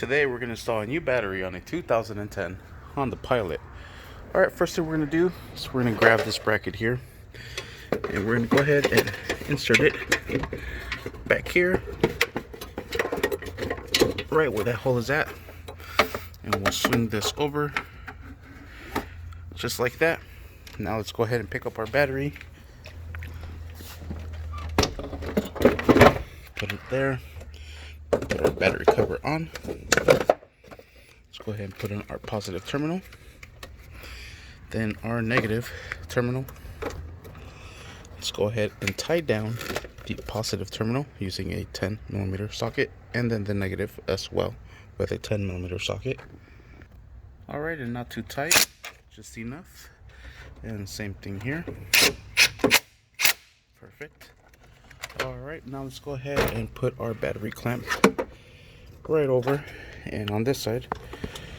Today we're going to install a new battery on a 2010 Honda Pilot. Alright, first thing we're going to do is we're going to grab this bracket here and we're going to go ahead and insert it back here, right where that hole is at, and we'll swing this over just like that. Now let's go ahead and pick up our battery, put it there, put our battery cover on. Let's go ahead and put in our positive terminal, then our negative terminal. Let's go ahead and tie down the positive terminal using a 10mm socket, and then the negative as well with a 10mm socket. Alright, and not too tight, just enough. And same thing here. Perfect. Alright, now let's go ahead and put our battery clamp right over, and on this side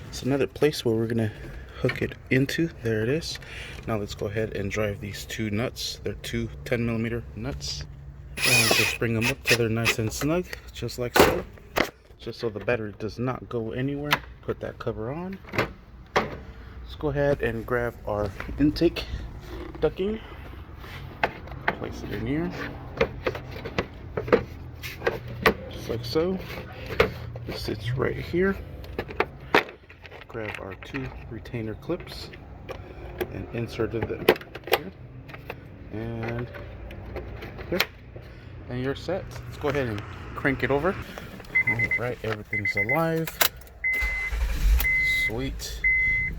it's another place where we're gonna hook it into. There it is. Now let's go ahead and drive these two nuts. They're two 10mm nuts, and just bring them up till they're nice and snug, just like so, just so the battery does not go anywhere. Put that cover on. Let's go ahead and grab our intake ducting, place it in here just like so. This sits right here. Grab our two retainer clips and insert them here and here, and you're set. Let's go ahead and crank it over. Alright, everything's alive. Sweet.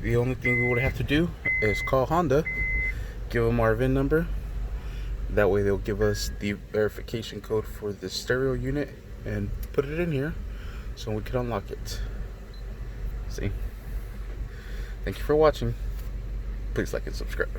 The only thing we would have to do is call Honda, give them our VIN number. That way they'll give us the verification code for the stereo unit and put it in here so we can unlock it. See? Thank you for watching. Please like and subscribe.